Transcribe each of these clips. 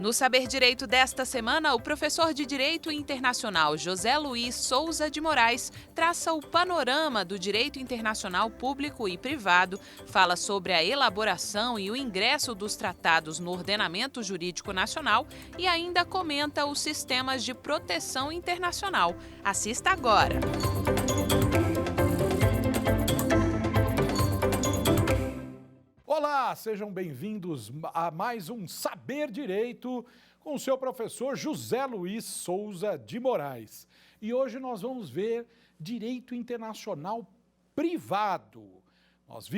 No Saber Direito desta semana, o professor de Direito Internacional José Luiz Souza de Moraes traça o panorama do direito internacional público e privado, fala sobre a elaboração e o ingresso dos tratados no ordenamento jurídico nacional e ainda comenta os sistemas de proteção internacional. Assista agora! Olá, sejam bem-vindos a mais um Saber Direito com o seu professor José Luiz Souza de Moraes. E hoje nós vamos ver direito internacional privado. Nós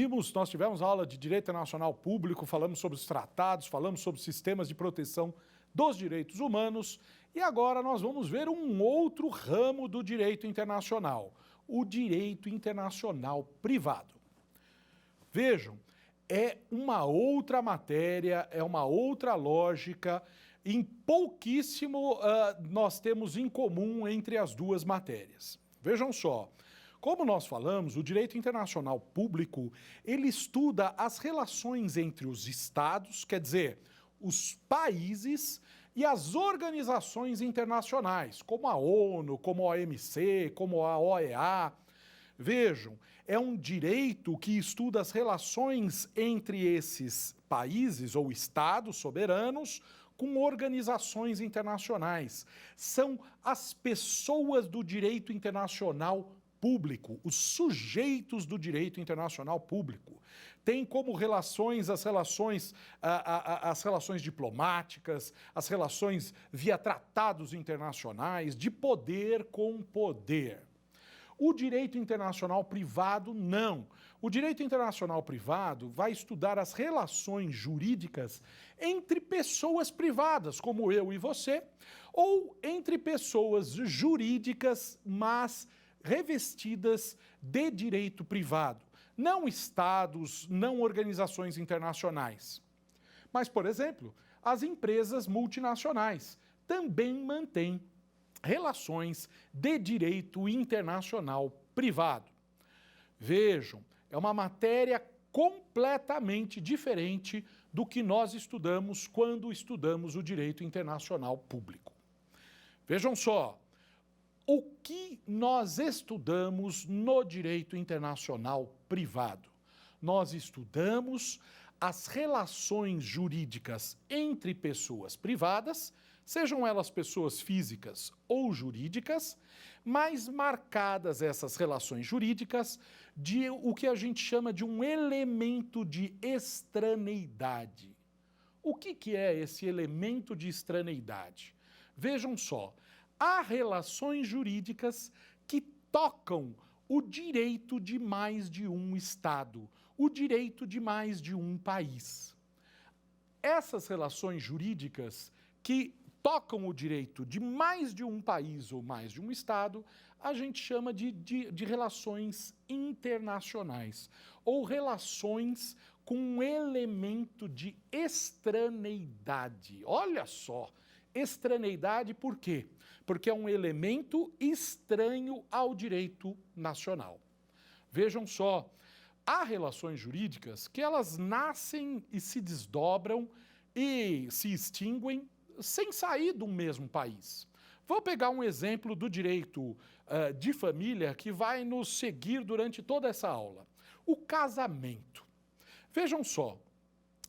tivemos aula de direito internacional público, falamos sobre os tratados, falamos sobre sistemas de proteção dos direitos humanos e agora nós vamos ver um outro ramo do direito internacional, o direito internacional privado. Vejam, é uma outra matéria, é uma outra lógica, em pouquíssimo nós temos em comum entre as duas matérias. Vejam só, como nós falamos, o direito internacional público, ele estuda as relações entre os estados, quer dizer, os países e as organizações internacionais, como a ONU, como a OMC, como a OEA. Vejam, é um direito que estuda as relações entre esses países ou estados soberanos com organizações internacionais. São as pessoas do direito internacional público, os sujeitos do direito internacional público. Tem como relações as relações diplomáticas, as relações via tratados internacionais, de poder com poder. O direito internacional privado, não. O direito internacional privado vai estudar as relações jurídicas entre pessoas privadas, como eu e você, ou entre pessoas jurídicas, mas revestidas de direito privado. Não estados, não organizações internacionais. Mas, por exemplo, as empresas multinacionais também mantêm relações de direito internacional privado. Vejam, é uma matéria completamente diferente do que nós estudamos quando estudamos o direito internacional público. Vejam só, o que nós estudamos no direito internacional privado? Nós estudamos as relações jurídicas entre pessoas privadas, sejam elas pessoas físicas ou jurídicas, mas marcadas essas relações jurídicas de o que a gente chama de um elemento de extraneidade. O que é esse elemento de extraneidade? Vejam só, há relações jurídicas que tocam o direito de mais de um estado, o direito de mais de um país. Essas relações jurídicas que tocam o direito de mais de um país ou mais de um estado, a gente chama de relações internacionais, ou relações com um elemento de extraneidade. Olha só, extraneidade por quê? Porque é um elemento estranho ao direito nacional. Vejam só, há relações jurídicas que elas nascem e se desdobram e se extinguem sem sair do mesmo país. Vou pegar um exemplo do direito de família que vai nos seguir durante toda essa aula. O casamento. Vejam só,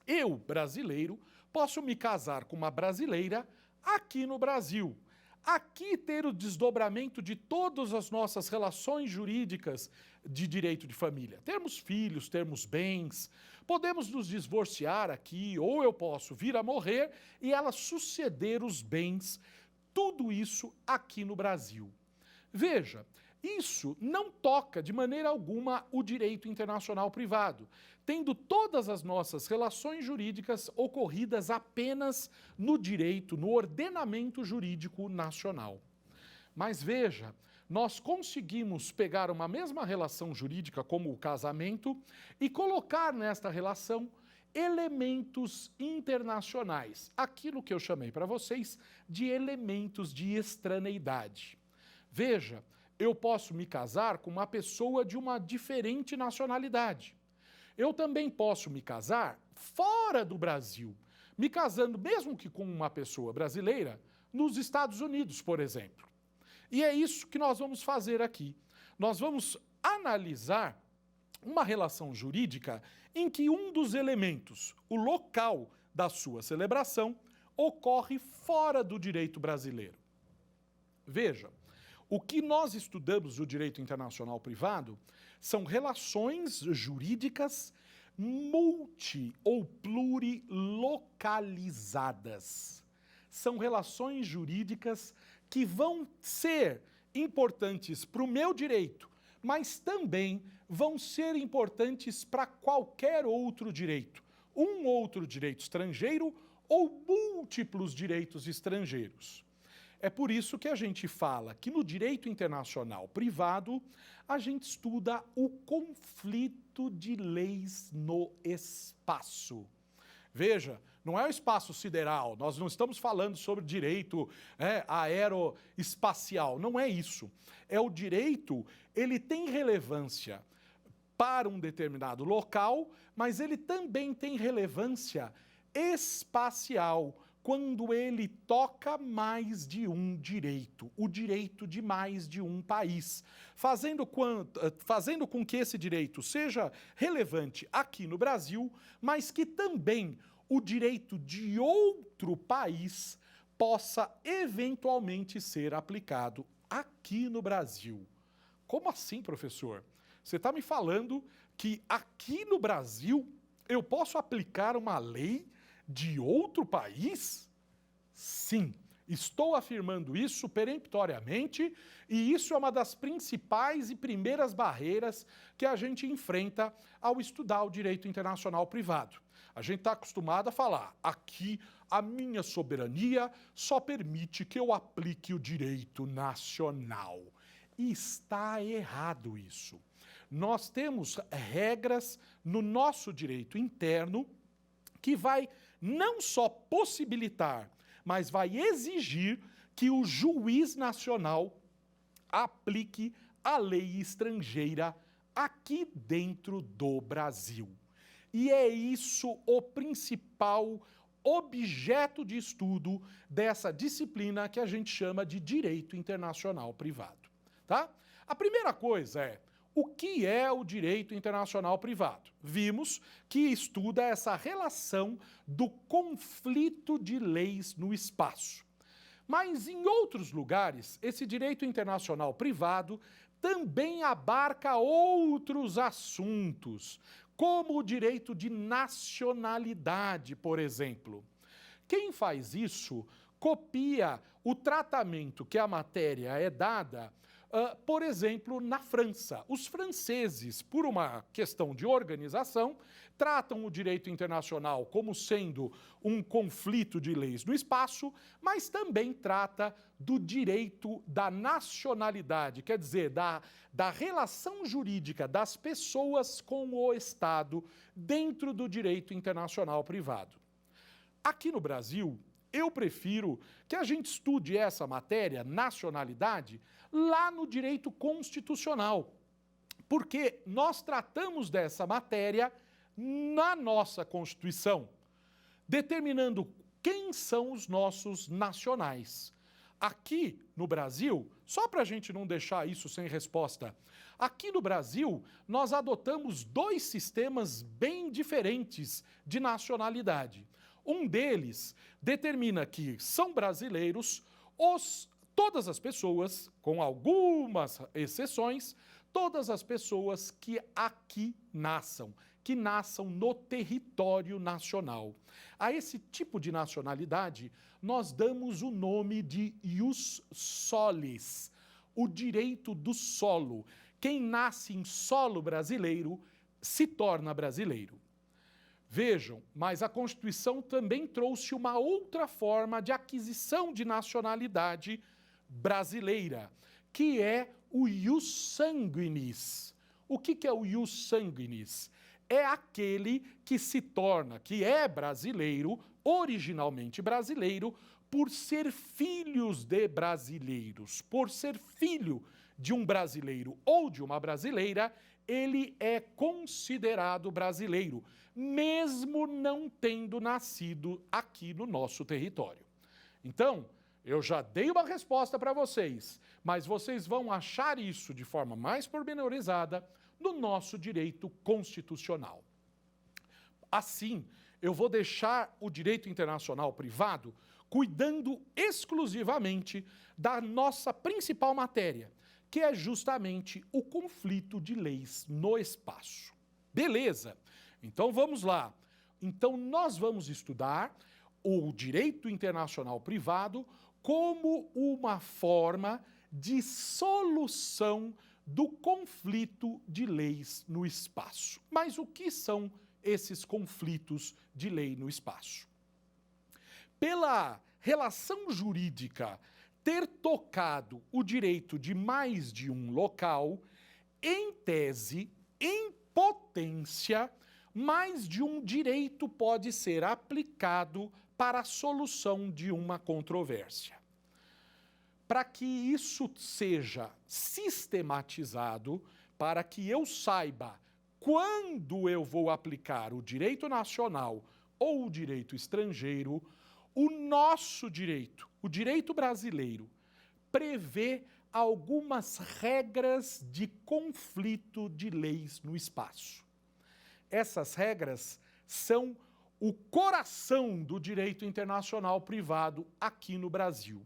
eu, brasileiro, posso me casar com uma brasileira aqui no Brasil. Aqui ter o desdobramento de todas as nossas relações jurídicas de direito de família. Termos filhos, termos bens, podemos nos divorciar aqui, ou eu posso vir a morrer e ela suceder os bens, tudo isso aqui no Brasil. Veja, isso não toca de maneira alguma o direito internacional privado, tendo todas as nossas relações jurídicas ocorridas apenas no direito, no ordenamento jurídico nacional. Mas veja, nós conseguimos pegar uma mesma relação jurídica como o casamento e colocar nesta relação elementos internacionais, aquilo que eu chamei para vocês de elementos de extraneidade. Veja, eu posso me casar com uma pessoa de uma diferente nacionalidade. Eu também posso me casar fora do Brasil, me casando, mesmo que com uma pessoa brasileira, nos Estados Unidos, por exemplo. E é isso que nós vamos fazer aqui. Nós vamos analisar uma relação jurídica em que um dos elementos, o local da sua celebração, ocorre fora do direito brasileiro. Veja, o que nós estudamos no direito internacional privado são relações jurídicas multi- ou plurilocalizadas. São relações jurídicas que vão ser importantes para o meu direito, mas também vão ser importantes para qualquer outro direito, um outro direito estrangeiro ou múltiplos direitos estrangeiros. É por isso que a gente fala que no direito internacional privado, a gente estuda o conflito de leis no espaço. Veja, não é o espaço sideral, nós não estamos falando sobre direito aeroespacial, não é isso. É o direito, ele tem relevância para um determinado local, mas ele também tem relevância espacial, quando ele toca mais de um direito, o direito de mais de um país, fazendo com que esse direito seja relevante aqui no Brasil, mas que também o direito de outro país possa eventualmente ser aplicado aqui no Brasil. Como assim, professor? Você está me falando que aqui no Brasil eu posso aplicar uma lei de outro país? Sim, estou afirmando isso peremptoriamente e isso é uma das principais e primeiras barreiras que a gente enfrenta ao estudar o direito internacional privado. A gente está acostumado a falar, aqui a minha soberania só permite que eu aplique o direito nacional. E está errado isso. Nós temos regras no nosso direito interno que vai não só possibilitar, mas vai exigir que o juiz nacional aplique a lei estrangeira aqui dentro do Brasil. E é isso o principal objeto de estudo dessa disciplina que a gente chama de direito internacional privado. Tá? A primeira coisa é, o que é o direito internacional privado? Vimos que estuda essa relação do conflito de leis no espaço. Mas em outros lugares, esse direito internacional privado também abarca outros assuntos, como o direito de nacionalidade, por exemplo. Quem faz isso copia o tratamento que a matéria é dada, por exemplo, na França. Os franceses, por uma questão de organização, tratam o direito internacional como sendo um conflito de leis no espaço, mas também trata do direito da nacionalidade, quer dizer, da relação jurídica das pessoas com o Estado dentro do direito internacional privado. Aqui no Brasil, eu prefiro que a gente estude essa matéria, nacionalidade, lá no direito constitucional, porque nós tratamos dessa matéria na nossa Constituição, determinando quem são os nossos nacionais. Aqui no Brasil, só para a gente não deixar isso sem resposta, aqui no Brasil nós adotamos dois sistemas bem diferentes de nacionalidade. Um deles determina que são brasileiros todas as pessoas, com algumas exceções, todas as pessoas que aqui nasçam, que nasçam no território nacional. A esse tipo de nacionalidade, nós damos o nome de ius solis, o direito do solo. Quem nasce em solo brasileiro se torna brasileiro. Vejam, mas a Constituição também trouxe uma outra forma de aquisição de nacionalidade brasileira, que é o ius sanguinis. O que é o ius sanguinis? É aquele que se torna, que é brasileiro, originalmente brasileiro, por ser filhos de brasileiros, por ser filho de um brasileiro ou de uma brasileira, ele é considerado brasileiro, mesmo não tendo nascido aqui no nosso território. Então, eu já dei uma resposta para vocês, mas vocês vão achar isso de forma mais pormenorizada no nosso direito constitucional. Assim, eu vou deixar o direito internacional privado cuidando exclusivamente da nossa principal matéria, que é justamente o conflito de leis no espaço. Beleza? Então vamos lá. Então nós vamos estudar o direito internacional privado como uma forma de solução do conflito de leis no espaço. Mas o que são esses conflitos de lei no espaço? Pela relação jurídica ter tocado o direito de mais de um local, em tese, em potência, mais de um direito pode ser aplicado para a solução de uma controvérsia. Para que isso seja sistematizado, para que eu saiba quando eu vou aplicar o direito nacional ou o direito estrangeiro, o nosso direito, o direito brasileiro, prevê algumas regras de conflito de leis no espaço. Essas regras são o coração do direito internacional privado aqui no Brasil.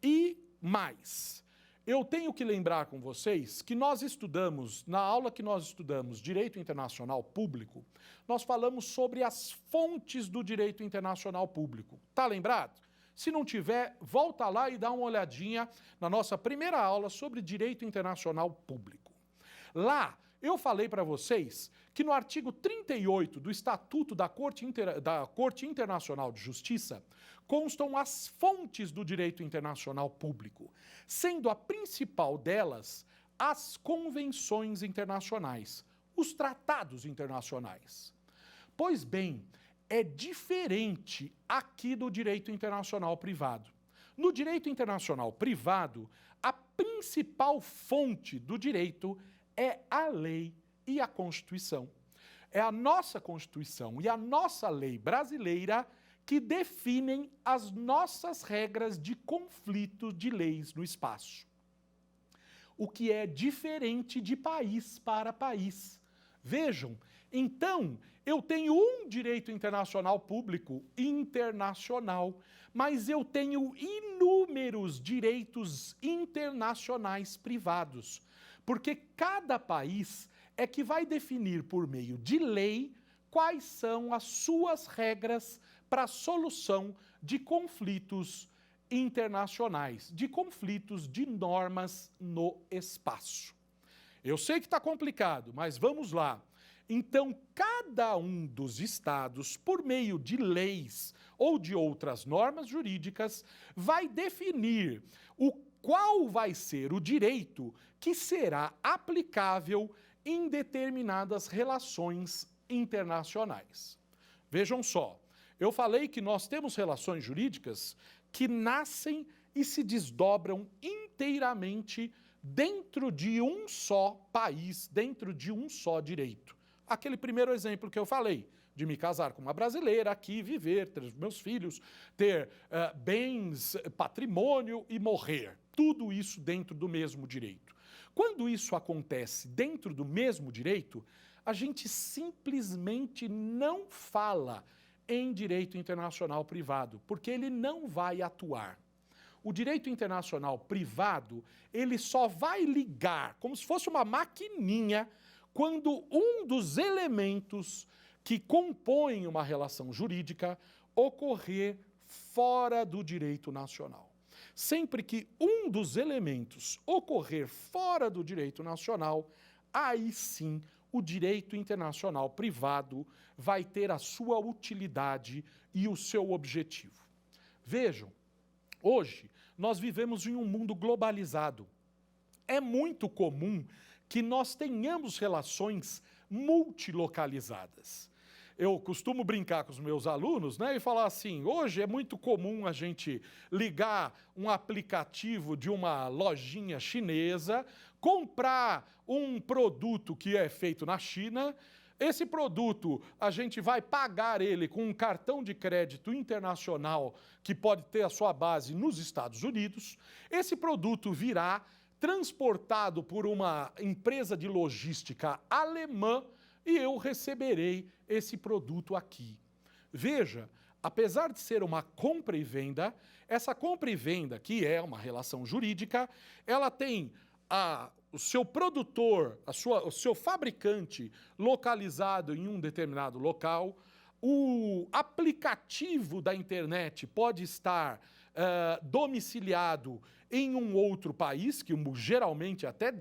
E mais, eu tenho que lembrar com vocês que nós estudamos, na aula que nós estudamos Direito Internacional Público, nós falamos sobre as fontes do direito internacional público. Tá lembrado? Se não tiver, volta lá e dá uma olhadinha na nossa primeira aula sobre Direito Internacional Público. Lá, eu falei para vocês que no artigo 38 do Estatuto da Corte Internacional de Justiça constam as fontes do direito internacional público, sendo a principal delas as convenções internacionais, os tratados internacionais. Pois bem, é diferente aqui do direito internacional privado. No direito internacional privado, a principal fonte do direito é a lei e a Constituição. É a nossa Constituição e a nossa lei brasileira que definem as nossas regras de conflito de leis no espaço. O que é diferente de país para país. Vejam, então, eu tenho um direito internacional público internacional, mas eu tenho inúmeros direitos internacionais privados, porque cada país é que vai definir por meio de lei quais são as suas regras para a solução de conflitos internacionais, de conflitos de normas no espaço. Eu sei que está complicado, mas vamos lá. Então, cada um dos estados, por meio de leis ou de outras normas jurídicas, vai definir qual vai ser o direito que será aplicável em determinadas relações internacionais. Vejam só, eu falei que nós temos relações jurídicas que nascem e se desdobram inteiramente dentro de um só país, dentro de um só direito. Aquele primeiro exemplo que eu falei, de me casar com uma brasileira, aqui viver, ter meus filhos, ter bens, patrimônio e morrer. Tudo isso dentro do mesmo direito. Quando isso acontece dentro do mesmo direito, a gente simplesmente não fala em direito internacional privado, porque ele não vai atuar. O direito internacional privado, ele só vai ligar, como se fosse uma maquininha, quando um dos elementos que compõem uma relação jurídica ocorrer fora do direito nacional. Sempre que um dos elementos ocorrer fora do direito nacional, aí sim o direito internacional privado vai ter a sua utilidade e o seu objetivo. Vejam, hoje nós vivemos em um mundo globalizado. É muito comum que nós tenhamos relações multilocalizadas. eu costumo brincar com os meus alunos, né, e falar assim, hoje é muito comum a gente ligar um aplicativo de uma lojinha chinesa, comprar um produto que é feito na China. Esse produto, a gente vai pagar ele com um cartão de crédito internacional que pode ter a sua base nos Estados Unidos. Esse produto virá transportado por uma empresa de logística alemã e eu receberei esse produto aqui. Veja, apesar de ser uma compra e venda, essa compra e venda, que é uma relação jurídica, ela tem o seu produtor, o seu fabricante localizado em um determinado local, o aplicativo da internet pode estar domiciliado em um outro país, que geralmente até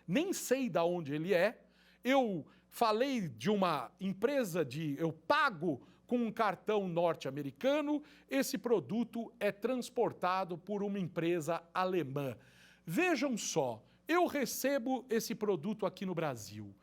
nem sei de onde ele é. Eu falei de uma empresa eu pago com um cartão norte-americano, esse produto é transportado por uma empresa alemã. Vejam só, eu recebo esse produto aqui no Brasil.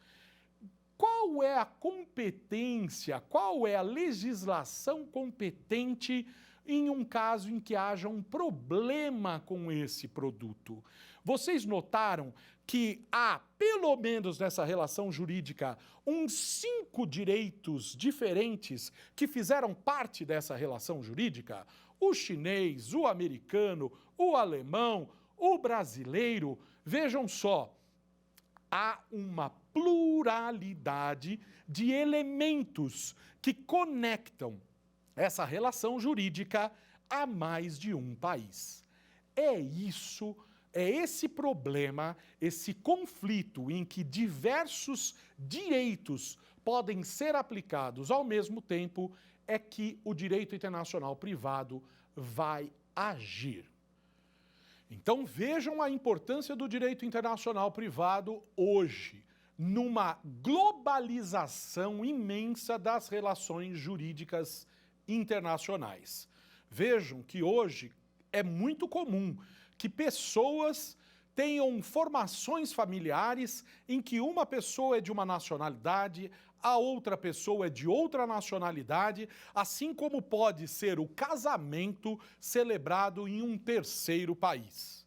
Qual é a competência, qual é a legislação competente em um caso em que haja um problema com esse produto? Vocês notaram que há, pelo menos nessa relação jurídica, uns 5 direitos diferentes que fizeram parte dessa relação jurídica? O chinês, o americano, o alemão, o brasileiro. Vejam só, há uma pluralidade de elementos que conectam essa relação jurídica a mais de um país. É esse problema, esse conflito em que diversos direitos podem ser aplicados ao mesmo tempo, é que o direito internacional privado vai agir. Então vejam a importância do direito internacional privado hoje, numa globalização imensa das relações jurídicas internacionais. Vejam que hoje é muito comum que pessoas tenham formações familiares em que uma pessoa é de uma nacionalidade, a outra pessoa é de outra nacionalidade, assim como pode ser o casamento celebrado em um terceiro país.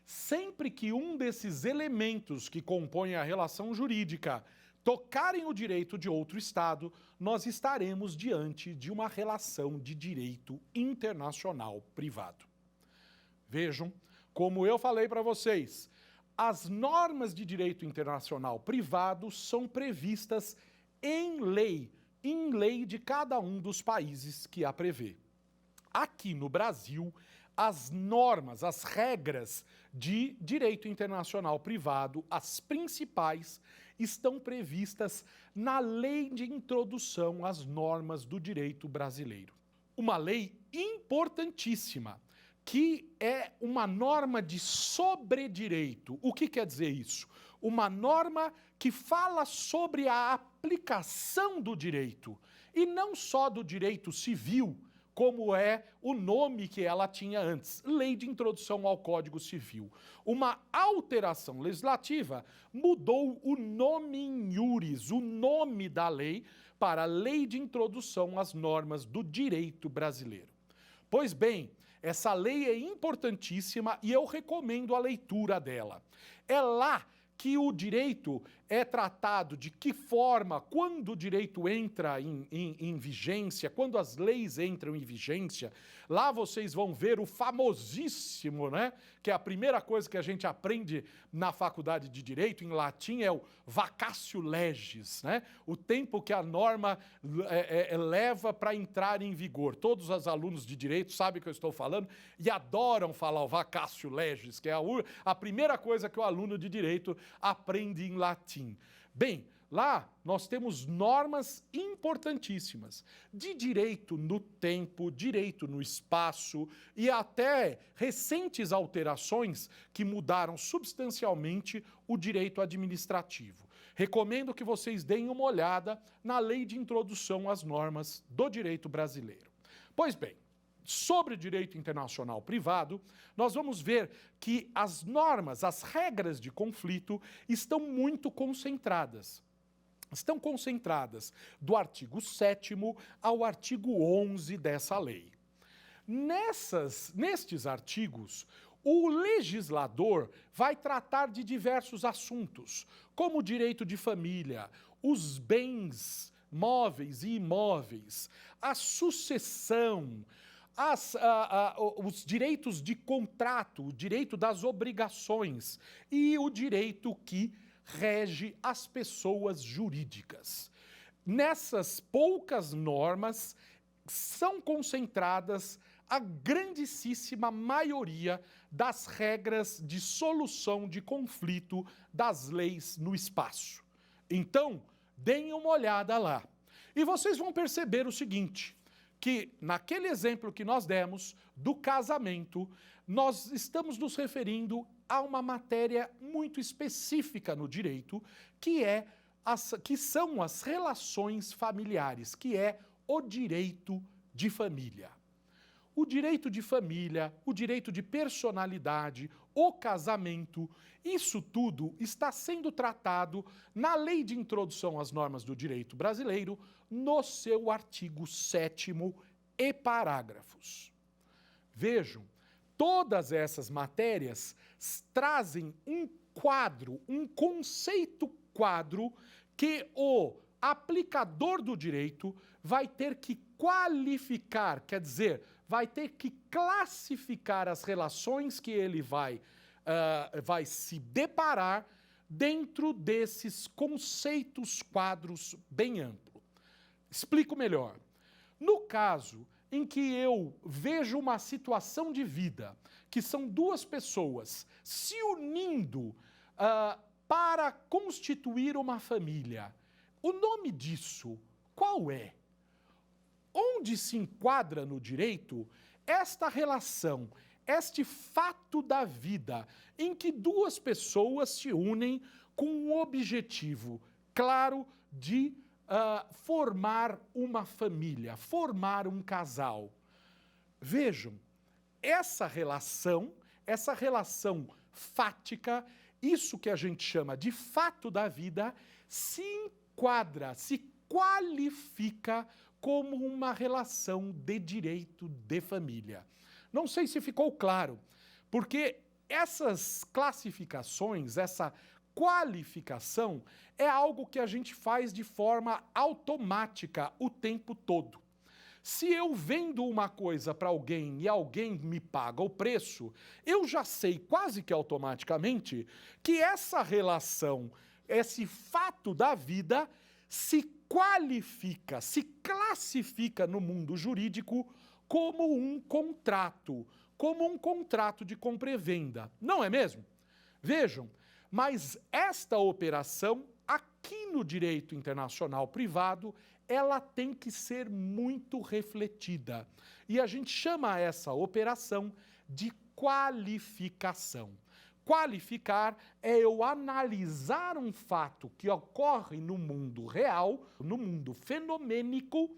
Sempre que um desses elementos que compõem a relação jurídica tocarem o direito de outro Estado, nós estaremos diante de uma relação de direito internacional privado. Vejam, como eu falei para vocês, as normas de direito internacional privado são previstas em lei de cada um dos países que a prevê. Aqui no Brasil, as normas, as regras de direito internacional privado, as principais, estão previstas na Lei de Introdução às Normas do Direito Brasileiro. Uma lei importantíssima, que é uma norma de sobredireito. O que quer dizer isso? Uma norma que fala sobre a aplicação do direito, e não só do direito civil, como é o nome que ela tinha antes, Lei de Introdução ao Código Civil. Uma alteração legislativa mudou o nome in iuris, o nome da lei, para Lei de Introdução às Normas do Direito Brasileiro. Pois bem, essa lei é importantíssima e eu recomendo a leitura dela. É lá que o direito é tratado, de que forma, quando o direito entra em vigência, quando as leis entram em vigência. Lá vocês vão ver o famosíssimo, né? Que é a primeira coisa que a gente aprende na faculdade de Direito, em latim, é o vacatio legis, né? O tempo que a norma leva para entrar em vigor. Todos os alunos de Direito sabem o que eu estou falando e adoram falar o vacatio legis, que é a primeira coisa que o aluno de Direito aprende em latim. Bem, lá nós temos normas importantíssimas de direito no tempo, direito no espaço e até recentes alterações que mudaram substancialmente o direito administrativo. Recomendo que vocês deem uma olhada na Lei de Introdução às Normas do Direito Brasileiro. Pois bem, sobre o direito internacional privado, nós vamos ver que as normas, as regras de conflito estão muito concentradas. estão concentradas do artigo 7º ao artigo 11 dessa lei. Nestes artigos, o legislador vai tratar de diversos assuntos, como o direito de família, os bens móveis e imóveis, a sucessão, os direitos de contrato, o direito das obrigações e o direito que rege as pessoas jurídicas. Nessas poucas normas são concentradas a grandíssima maioria das regras de solução de conflito das leis no espaço. Então, deem uma olhada lá. E vocês vão perceber o seguinte, que naquele exemplo que nós demos do casamento, nós estamos nos referindo a uma matéria muito específica no direito, que são as relações familiares, que é o direito de família. O direito de família, o direito de personalidade, o casamento, isso tudo está sendo tratado na Lei de Introdução às Normas do Direito Brasileiro, no seu artigo 7º e parágrafos. Vejam, todas essas matérias trazem um quadro, um conceito quadro que o aplicador do direito vai ter que qualificar, quer dizer, vai ter que classificar as relações que ele vai se deparar dentro desses conceitos quadros bem amplos. Explico melhor. No caso em que eu vejo uma situação de vida, que são duas pessoas se unindo para constituir uma família, o nome disso, qual é? Onde se enquadra no direito esta relação, este fato da vida, em que duas pessoas se unem com um objetivo claro de formar uma família, formar um casal. Vejam, essa relação fática, isso que a gente chama de fato da vida, se enquadra, se qualifica como uma relação de direito de família. Não sei se ficou claro, porque essas classificações, essa qualificação é algo que a gente faz de forma automática o tempo todo. Se eu vendo uma coisa para alguém e alguém me paga o preço, eu já sei quase que automaticamente que essa relação, esse fato da vida, se qualifica, se classifica no mundo jurídico como um contrato de compra e venda. Não é mesmo? Vejam, mas esta operação, aqui no direito internacional privado, ela tem que ser muito refletida. E a gente chama essa operação de qualificação. Qualificar é eu analisar um fato que ocorre no mundo real, no mundo fenomênico,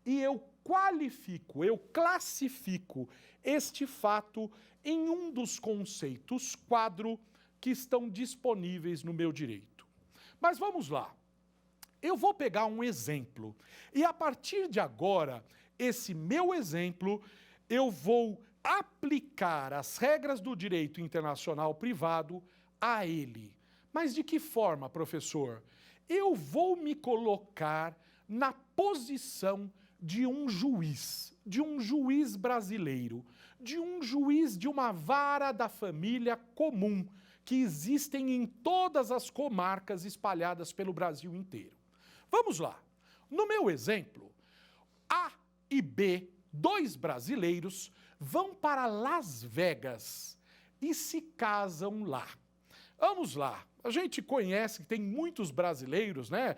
e eu qualifico, eu classifico este fato em um dos conceitos quadro que estão disponíveis no meu direito. Mas vamos lá. Eu vou pegar um exemplo e a partir de agora, esse meu exemplo, eu vou aplicar as regras do direito internacional privado a ele. Mas de que forma, professor? Eu vou me colocar na posição de um juiz brasileiro, de um juiz de uma vara da família comum, que existem em todas as comarcas espalhadas pelo Brasil inteiro. Vamos lá. No meu exemplo, A e B, dois brasileiros, vão para Las Vegas e se casam lá. Vamos lá. A gente conhece que tem muitos brasileiros, né,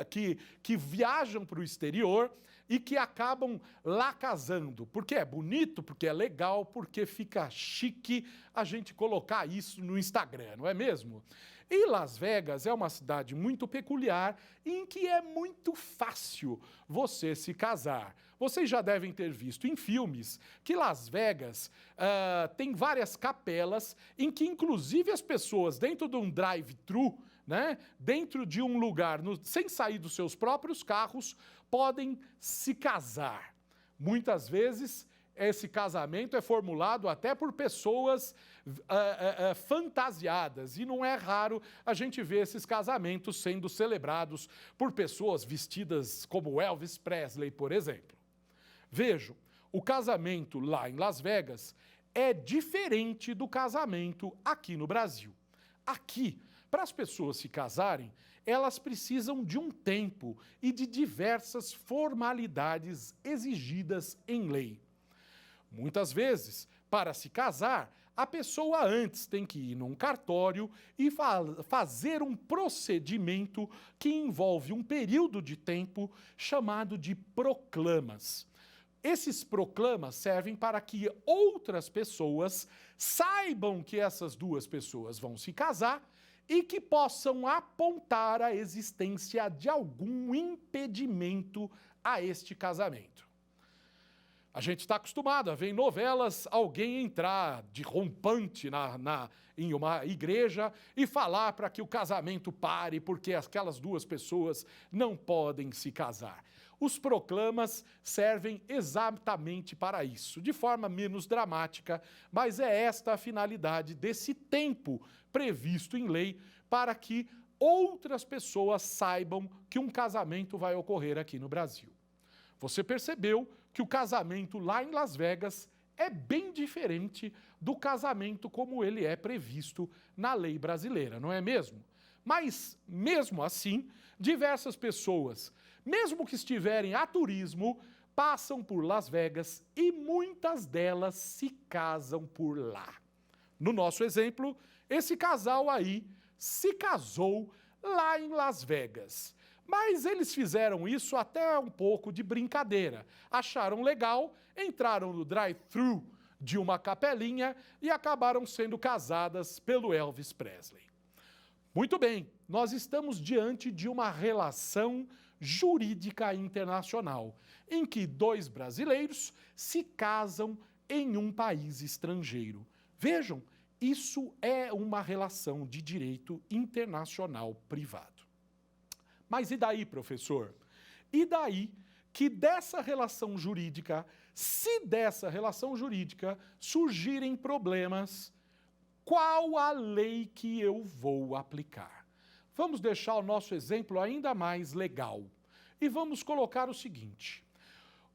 que viajam para o exterior e que acabam lá casando. Porque é bonito, porque é legal, porque fica chique a gente colocar isso no Instagram, não é mesmo? E Las Vegas é uma cidade muito peculiar em que é muito fácil você se casar. Vocês já devem ter visto em filmes que Las Vegas tem várias capelas em que, inclusive, as pessoas dentro de um drive-thru, né, dentro de um lugar, sem sair dos seus próprios carros, podem se casar. Muitas vezes, esse casamento é formulado até por pessoas fantasiadas, e não é raro a gente ver esses casamentos sendo celebrados por pessoas vestidas como Elvis Presley, por exemplo. Vejam, o casamento lá em Las Vegas é diferente do casamento aqui no Brasil. Aqui, para as pessoas se casarem, elas precisam de um tempo e de diversas formalidades exigidas em lei. Muitas vezes, para se casar, a pessoa antes tem que ir num cartório e fazer um procedimento que envolve um período de tempo chamado de proclamas. Esses proclamas servem para que outras pessoas saibam que essas duas pessoas vão se casar e que possam apontar a existência de algum impedimento a este casamento. A gente está acostumado a ver em novelas alguém entrar de rompante em uma igreja e falar para que o casamento pare porque aquelas duas pessoas não podem se casar. Os proclamas servem exatamente para isso, de forma menos dramática, mas é esta a finalidade desse tempo previsto em lei para que outras pessoas saibam que um casamento vai ocorrer aqui no Brasil. Você percebeu que o casamento lá em Las Vegas é bem diferente do casamento como ele é previsto na lei brasileira, não é mesmo? Mas, mesmo assim, diversas pessoas, mesmo que estiverem a turismo, passam por Las Vegas e muitas delas se casam por lá. No nosso exemplo, esse casal aí se casou lá em Las Vegas. Mas eles fizeram isso até um pouco de brincadeira. Acharam legal, entraram no drive-thru de uma capelinha e acabaram sendo casadas pelo Elvis Presley. Muito bem, nós estamos diante de uma relação jurídica internacional, em que dois brasileiros se casam em um país estrangeiro. Vejam, isso é uma relação de direito internacional privado. Mas e daí, professor? E daí que dessa relação jurídica, se dessa relação jurídica surgirem problemas, qual a lei que eu vou aplicar? Vamos deixar o nosso exemplo ainda mais legal. E vamos colocar o seguinte.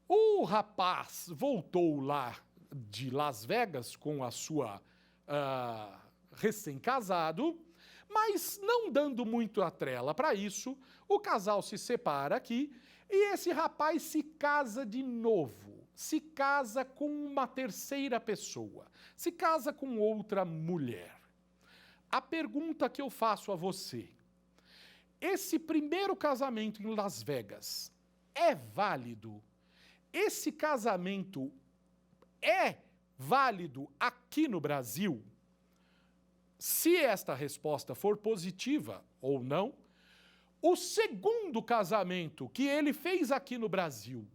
O rapaz voltou lá de Las Vegas com a sua recém-casado, mas não dando muito a trela para isso, o casal se separa aqui e esse rapaz se casa de novo, se casa com uma terceira pessoa, se casa com outra mulher. A pergunta que eu faço a você, esse primeiro casamento em Las Vegas é válido? Esse casamento é válido aqui no Brasil? Se esta resposta for positiva ou não, o segundo casamento que ele fez aqui no Brasil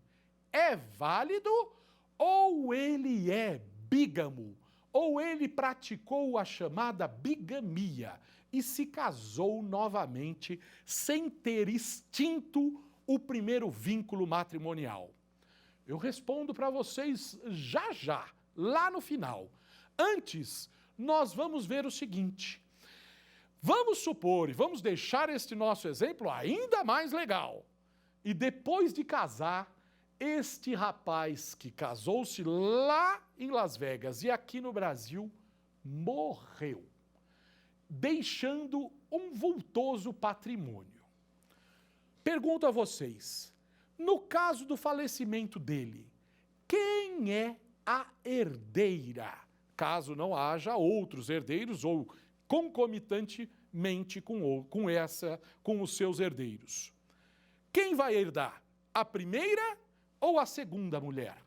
é válido ou ele é bígamo? Ou ele praticou a chamada bigamia e se casou novamente sem ter extinto o primeiro vínculo matrimonial? Eu respondo para vocês já, lá no final. Antes, nós vamos ver o seguinte. Vamos supor e vamos deixar este nosso exemplo ainda mais legal. E depois de casar, este rapaz que casou-se lá em Las Vegas e aqui no Brasil, morreu, deixando um vultoso patrimônio. Pergunto a vocês, no caso do falecimento dele, quem é a herdeira? Caso não haja outros herdeiros ou concomitantemente com os seus herdeiros. Quem vai herdar? A primeira ou a segunda mulher?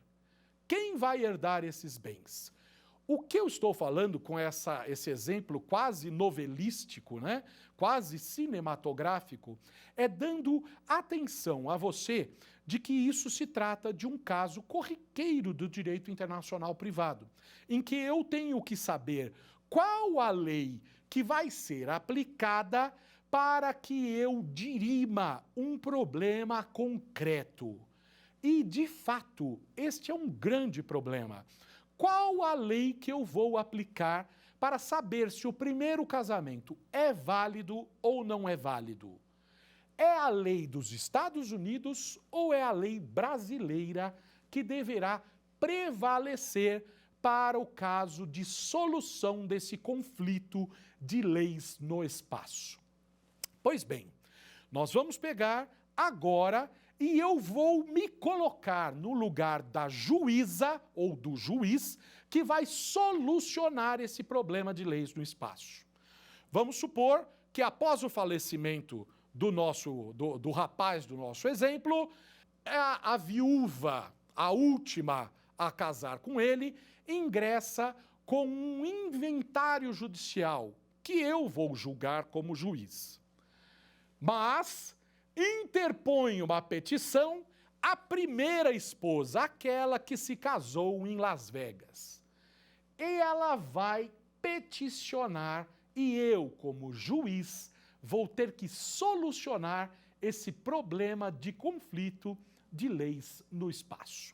Quem vai herdar esses bens? O que eu estou falando com esse exemplo quase novelístico, né? Quase cinematográfico, é dando atenção a você de que isso se trata de um caso corriqueiro do direito internacional privado, em que eu tenho que saber qual a lei que vai ser aplicada para que eu dirima um problema concreto. E, de fato, este é um grande problema. Qual a lei que eu vou aplicar para saber se o primeiro casamento é válido ou não é válido? É a lei dos Estados Unidos ou é a lei brasileira que deverá prevalecer para o caso de solução desse conflito de leis no espaço? Pois bem, nós vamos pegar agora e eu vou me colocar no lugar da juíza ou do juiz que vai solucionar esse problema de leis no espaço. Vamos supor que após o falecimento do rapaz do nosso exemplo, a viúva, a última a casar com ele, ingressa com um inventário judicial que eu vou julgar como juiz. Mas interpõe uma petição a primeira esposa, aquela que se casou em Las Vegas. E ela vai peticionar e eu, como juiz, vou ter que solucionar esse problema de conflito de leis no espaço.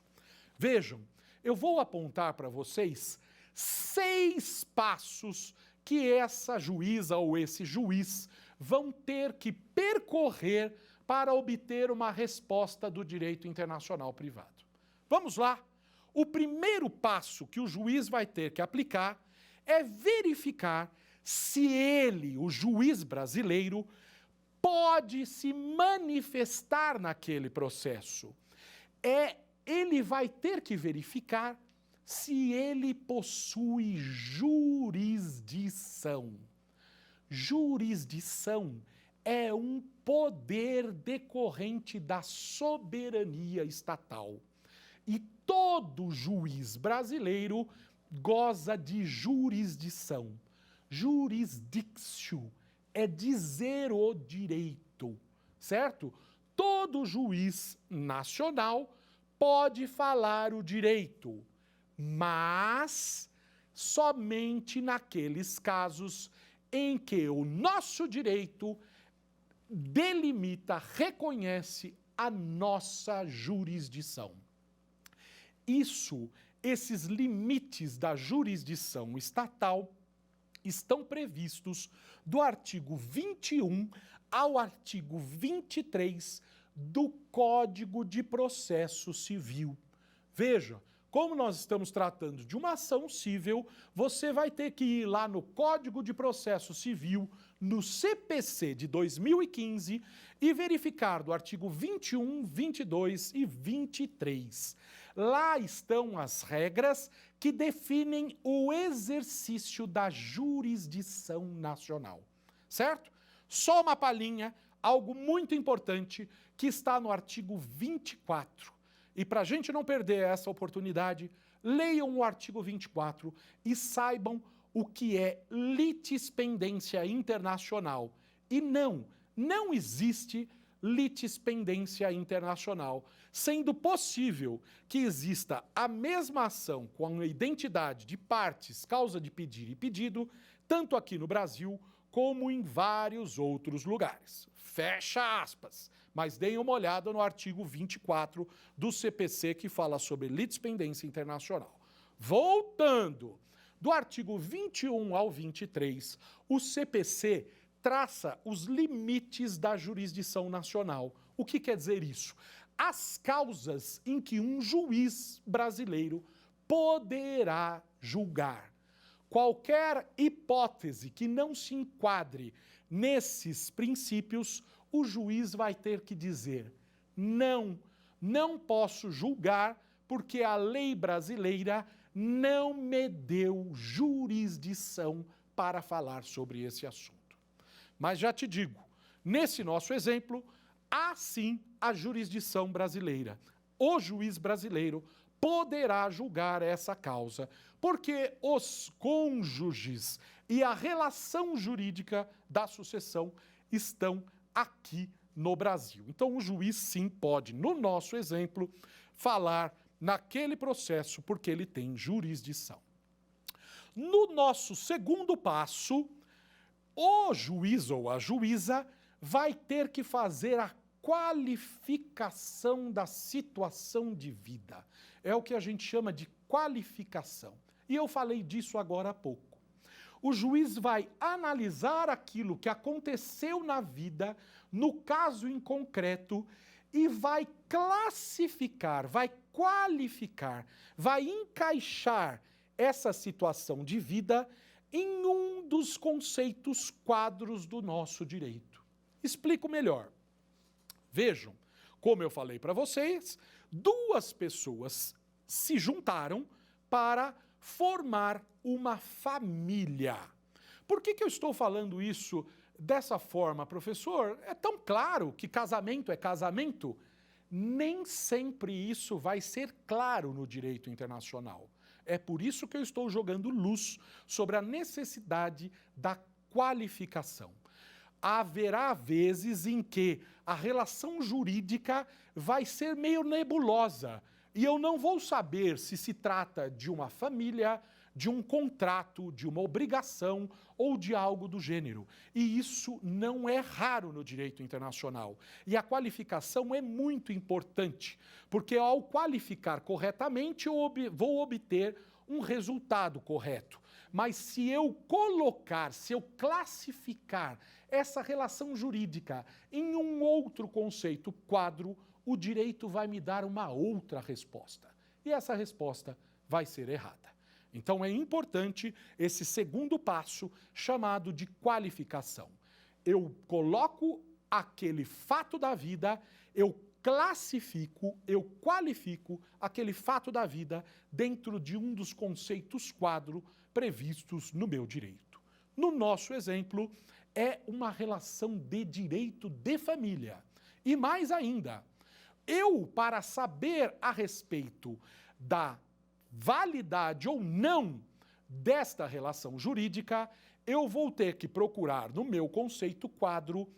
Vejam, eu vou apontar para vocês 6 passos que essa juíza ou esse juiz vão ter que percorrer para obter uma resposta do direito internacional privado. Vamos lá? O primeiro passo que o juiz vai ter que aplicar é verificar se ele, o juiz brasileiro, pode se manifestar naquele processo. Ele vai ter que verificar se ele possui jurisdição. Jurisdição é um poder decorrente da soberania estatal. E todo juiz brasileiro goza de jurisdição. Jurisdictio é dizer o direito, certo? Todo juiz nacional pode falar o direito, mas somente naqueles casos em que o nosso direito delimita, reconhece a nossa jurisdição. Esses limites da jurisdição estatal estão previstos do artigo 21 ao artigo 23 do Código de Processo Civil. Veja, como nós estamos tratando de uma ação civil, você vai ter que ir lá no Código de Processo Civil, no CPC de 2015, e verificar do artigo 21, 22 e 23. Lá estão as regras que definem o exercício da jurisdição nacional, certo? Só uma palhinha, algo muito importante que está no artigo 24. E para a gente não perder essa oportunidade, leiam o artigo 24 e saibam o que é litispendência internacional. E não existe litispendência internacional, sendo possível que exista a mesma ação com a identidade de partes, causa de pedir e pedido, tanto aqui no Brasil como em vários outros lugares. Fecha aspas. Mas deem uma olhada no artigo 24 do CPC, que fala sobre litispendência internacional. Voltando, do artigo 21 ao 23, o CPC traça os limites da jurisdição nacional. O que quer dizer isso? As causas em que um juiz brasileiro poderá julgar. Qualquer hipótese que não se enquadre nesses princípios, o juiz vai ter que dizer: não posso julgar porque a lei brasileira não me deu jurisdição para falar sobre esse assunto. Mas já te digo, nesse nosso exemplo, há sim a jurisdição brasileira. O juiz brasileiro poderá julgar essa causa, porque os cônjuges e a relação jurídica da sucessão estão aqui no Brasil. Então, o juiz, sim, pode, no nosso exemplo, falar naquele processo porque ele tem jurisdição. No nosso segundo passo, o juiz ou a juíza vai ter que fazer a qualificação da situação de vida. É o que a gente chama de qualificação. E eu falei disso agora há pouco. O juiz vai analisar aquilo que aconteceu na vida, no caso em concreto, e vai classificar, vai qualificar, vai encaixar essa situação de vida em um dos conceitos quadros do nosso direito. Explico melhor. Vejam, como eu falei para vocês, duas pessoas se juntaram para formar uma família. Por que eu estou falando isso dessa forma, professor? É tão claro que casamento é casamento? Nem sempre isso vai ser claro no direito internacional. É por isso que eu estou jogando luz sobre a necessidade da qualificação. Haverá vezes em que a relação jurídica vai ser meio nebulosa e eu não vou saber se se trata de uma família, de um contrato, de uma obrigação ou de algo do gênero. E isso não é raro no direito internacional. E a qualificação é muito importante, porque ao qualificar corretamente eu vou obter um resultado correto. Mas se eu colocar, se eu classificar essa relação jurídica em um outro conceito quadro, o direito vai me dar uma outra resposta. E essa resposta vai ser errada. Então é importante esse segundo passo chamado de qualificação. Eu coloco aquele fato da vida, eu classifico, eu qualifico aquele fato da vida dentro de um dos conceitos quadro previstos no meu direito. No nosso exemplo, é uma relação de direito de família. E mais ainda, eu, para saber a respeito da validade ou não desta relação jurídica, eu vou ter que procurar no meu conceito quadro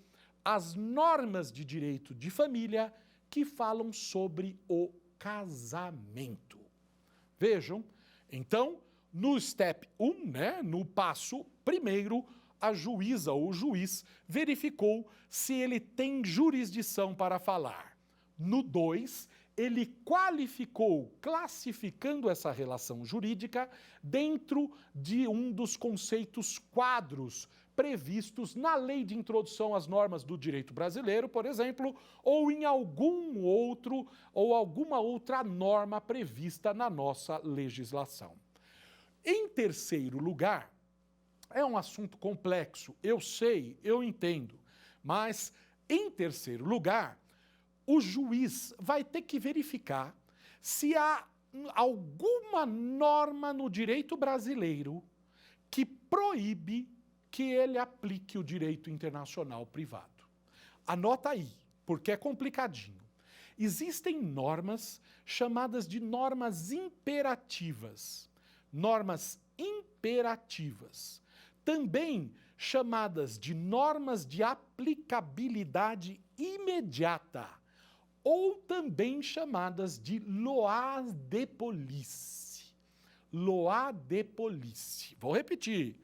as normas de direito de família que falam sobre o casamento. Vejam, então, no step 1, no passo primeiro, a juíza ou o juiz verificou se ele tem jurisdição para falar. No 2, ele qualificou, classificando essa relação jurídica dentro de um dos conceitos quadros previstos na Lei de Introdução às Normas do Direito Brasileiro, por exemplo, ou em algum outro ou alguma outra norma prevista na nossa legislação. Em terceiro lugar, é um assunto complexo, eu sei, eu entendo, mas em terceiro lugar, o juiz vai ter que verificar se há alguma norma no direito brasileiro que proíbe que ele aplique o direito internacional privado. Anota aí, porque é complicadinho. Existem normas chamadas de normas imperativas. Normas imperativas. Também chamadas de normas de aplicabilidade imediata, ou também chamadas de lois de police. Lois de police. Vou repetir.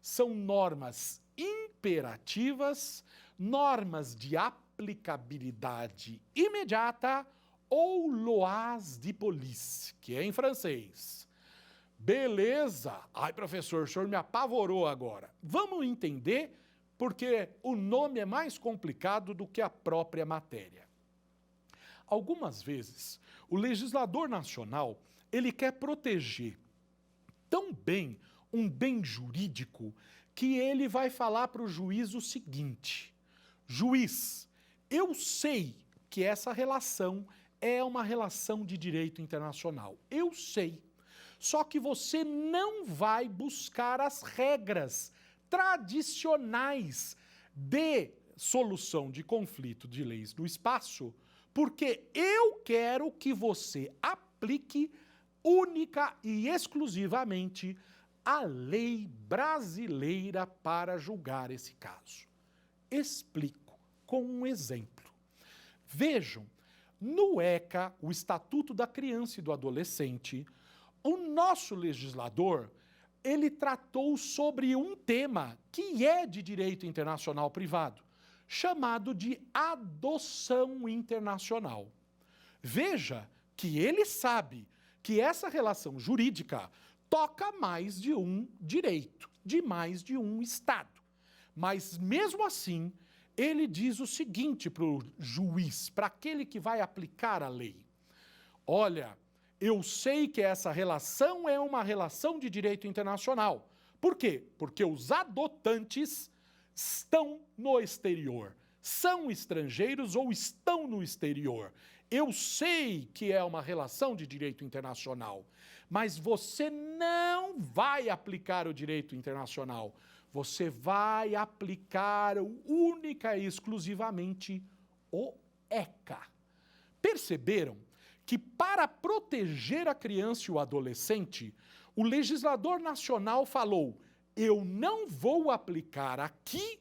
São normas imperativas, normas de aplicabilidade imediata ou lois de police, que é em francês. Beleza? Ai, professor, o senhor me apavorou agora. Vamos entender porque o nome é mais complicado do que a própria matéria. Algumas vezes, o legislador nacional, ele quer proteger tão bem um bem jurídico que ele vai falar para o juiz o seguinte: juiz, eu sei que essa relação é uma relação de direito internacional. Eu sei. Só que você não vai buscar as regras tradicionais de solução de conflito de leis no espaço, porque eu quero que você aplique única e exclusivamente a lei brasileira para julgar esse caso. Explico com um exemplo. Vejam, no ECA, o Estatuto da Criança e do Adolescente, o nosso legislador, ele tratou sobre um tema que é de direito internacional privado, chamado de adoção internacional. Veja que ele sabe que essa relação jurídica toca mais de um direito, de mais de um Estado. Mas, mesmo assim, ele diz o seguinte para o juiz, para aquele que vai aplicar a lei. Olha, eu sei que essa relação é uma relação de direito internacional. Por quê? Porque os adotantes estão no exterior, são estrangeiros ou estão no exterior. Eu sei que é uma relação de direito internacional, mas você não vai aplicar o direito internacional. Você vai aplicar única e exclusivamente o ECA. Perceberam que para proteger a criança e o adolescente, o legislador nacional falou: eu não vou aplicar aqui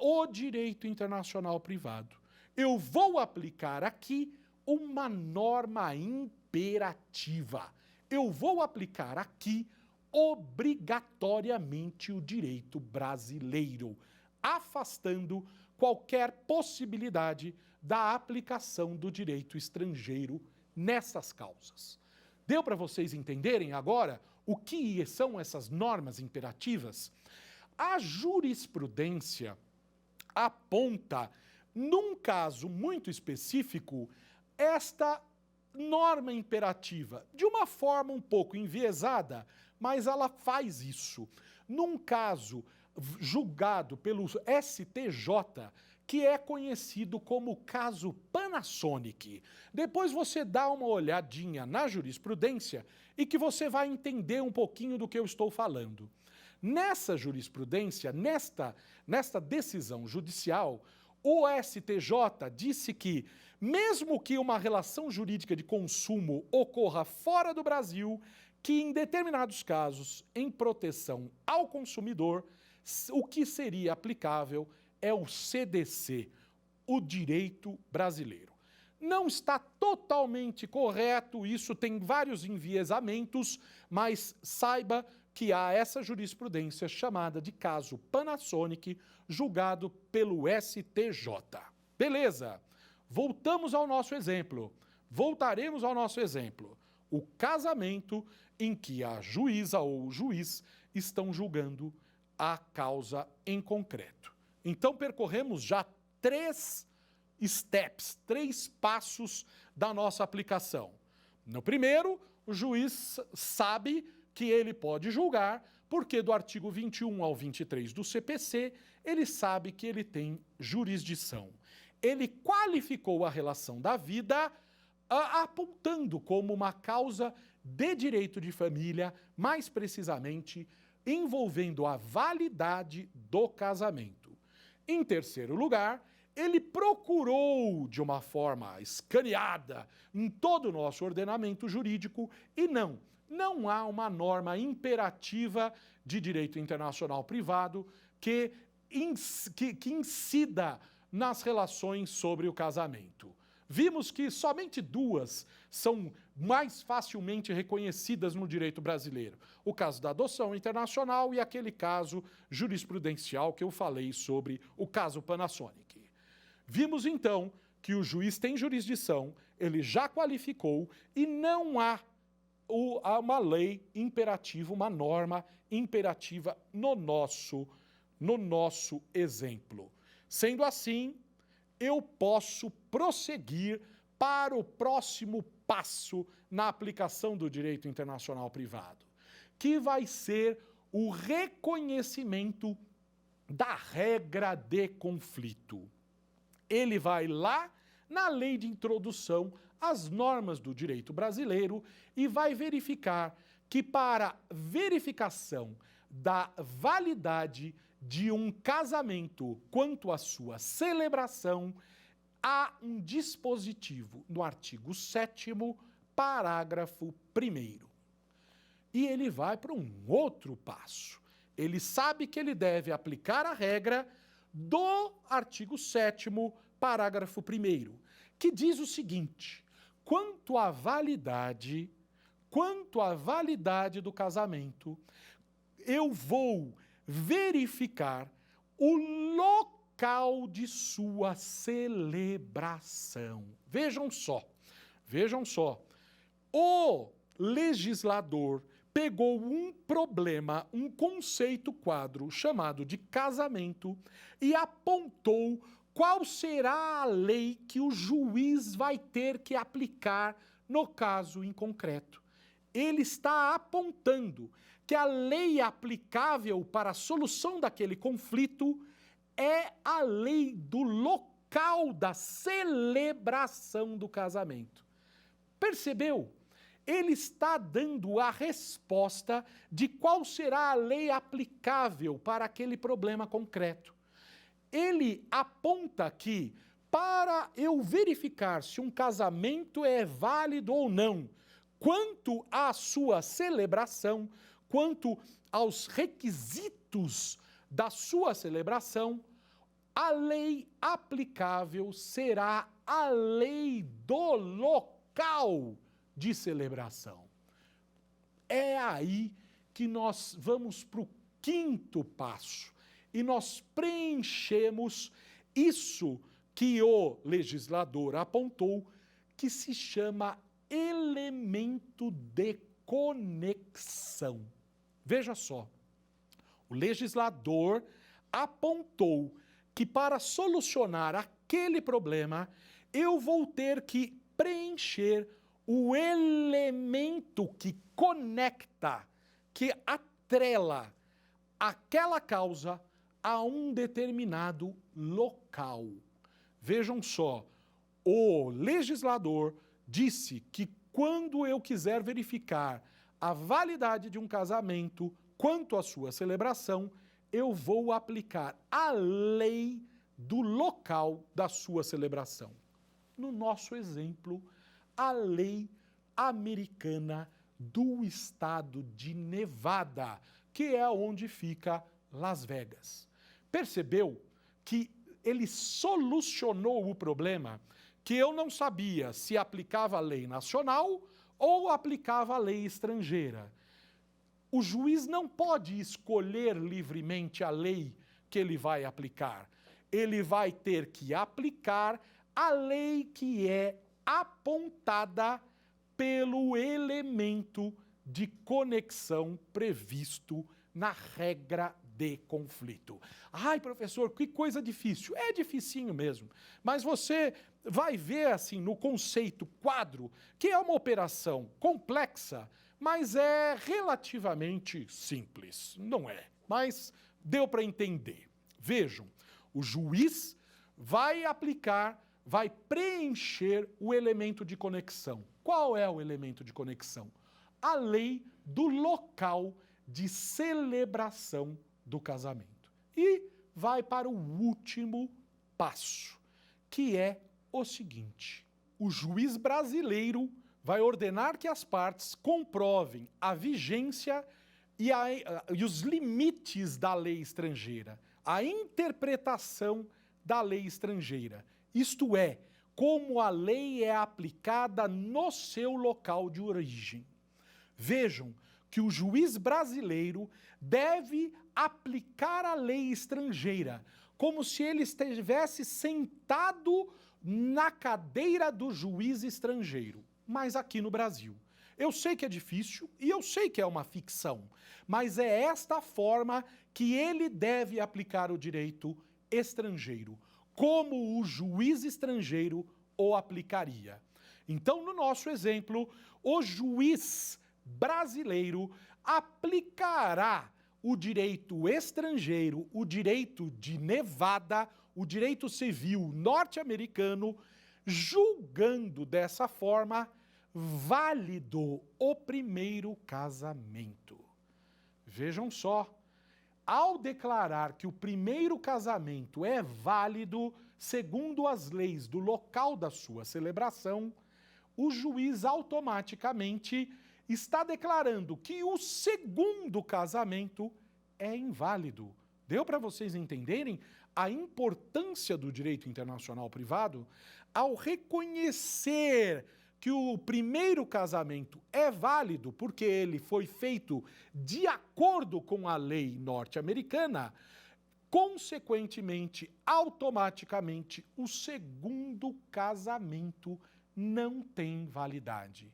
o direito internacional privado. Eu vou aplicar aqui uma norma imperativa. Eu vou aplicar aqui obrigatoriamente o direito brasileiro, afastando qualquer possibilidade da aplicação do direito estrangeiro nessas causas. Deu para vocês entenderem agora o que são essas normas imperativas? A jurisprudência aponta, num caso muito específico, esta norma imperativa, de uma forma um pouco enviesada, mas ela faz isso. Num caso julgado pelo STJ, que é conhecido como caso Panasonic. Depois você dá uma olhadinha na jurisprudência e que você vai entender um pouquinho do que eu estou falando. Nessa jurisprudência, nesta decisão judicial, o STJ disse que, mesmo que uma relação jurídica de consumo ocorra fora do Brasil, que em determinados casos, em proteção ao consumidor, o que seria aplicável é o CDC, o direito brasileiro. Não está totalmente correto, isso tem vários enviesamentos, mas saiba que há essa jurisprudência chamada de caso Panasonic, julgado pelo STJ. Beleza, voltamos ao nosso exemplo. Voltaremos ao nosso exemplo. O casamento em que a juíza ou o juiz estão julgando a causa em concreto. Então, percorremos já 3 steps, 3 passos da nossa aplicação. No primeiro, o juiz sabe que ele pode julgar, porque do artigo 21 ao 23 do CPC, ele sabe que ele tem jurisdição. Ele qualificou a relação da vida apontando como uma causa de direito de família, mais precisamente, envolvendo a validade do casamento. Em terceiro lugar, ele procurou, de uma forma escaneada, em todo o nosso ordenamento jurídico, e não há uma norma imperativa de direito internacional privado que incida nas relações sobre o casamento. Vimos que somente 2 são mais facilmente reconhecidas no direito brasileiro. O caso da adoção internacional e aquele caso jurisprudencial que eu falei sobre o caso Panasonic. Vimos então que o juiz tem jurisdição, ele já qualificou e não há uma lei imperativa, uma norma imperativa no nosso exemplo. Sendo assim, eu posso prosseguir para o próximo passo na aplicação do direito internacional privado, que vai ser o reconhecimento da regra de conflito. Ele vai lá na lei de introdução às normas do direito brasileiro e vai verificar que para verificação da validade de um casamento quanto à sua celebração, há um dispositivo no artigo 7º, parágrafo 1º. E ele vai para um outro passo. Ele sabe que ele deve aplicar a regra do artigo 7º, parágrafo 1º, que diz o seguinte: quanto à validade, quanto à validade do casamento, eu vou verificar o local de sua celebração. Vejam só. O legislador pegou um problema, um conceito quadro chamado de casamento e apontou qual será a lei que o juiz vai ter que aplicar no caso em concreto. Ele está apontando que a lei aplicável para a solução daquele conflito é a lei do local da celebração do casamento. Percebeu? Ele está dando a resposta de qual será a lei aplicável para aquele problema concreto. Ele aponta que, para eu verificar se um casamento é válido ou não, quanto à sua celebração, quanto aos requisitos da sua celebração, a lei aplicável será a lei do local de celebração. É aí que nós vamos para o quinto passo e nós preenchemos isso que o legislador apontou, que se chama elemento de conexão. Veja só, o legislador apontou que para solucionar aquele problema, eu vou ter que preencher o elemento que conecta, que atrela aquela causa a um determinado local. Vejam só, o legislador disse que quando eu quiser verificar a validade de um casamento quanto à sua celebração, eu vou aplicar a lei do local da sua celebração. No nosso exemplo, a lei americana do estado de Nevada, que é onde fica Las Vegas. Percebeu que ele solucionou o problema que eu não sabia se aplicava a lei nacional ou aplicava a lei estrangeira. O juiz não pode escolher livremente a lei que ele vai aplicar. Ele vai ter que aplicar a lei que é apontada pelo elemento de conexão previsto na regra de conflito. Ai, professor, que coisa difícil. É dificinho mesmo. Mas você vai ver, assim, no conceito quadro, que é uma operação complexa, mas é relativamente simples. Não é, mas deu para entender. Vejam, o juiz vai aplicar, vai preencher o elemento de conexão. Qual é o elemento de conexão? A lei do local de celebração do casamento. E vai para o último passo, que é o seguinte: o juiz brasileiro vai ordenar que as partes comprovem a vigência e os limites da lei estrangeira, a interpretação da lei estrangeira. Isto é, como a lei é aplicada no seu local de origem. Vejam que o juiz brasileiro deve aplicar a lei estrangeira, como se ele estivesse sentado na cadeira do juiz estrangeiro, mas aqui no Brasil. Eu sei que é difícil e eu sei que é uma ficção, mas é esta forma que ele deve aplicar o direito estrangeiro, como o juiz estrangeiro o aplicaria. Então, no nosso exemplo, o juiz brasileiro aplicará o direito estrangeiro, o direito de Nevada, o direito civil norte-americano, julgando dessa forma válido o primeiro casamento. Vejam só, ao declarar que o primeiro casamento é válido segundo as leis do local da sua celebração, o juiz automaticamente está declarando que o segundo casamento é inválido. Deu para vocês entenderem a importância do direito internacional privado? Ao reconhecer que o primeiro casamento é válido porque ele foi feito de acordo com a lei norte-americana, consequentemente, automaticamente, o segundo casamento não tem validade.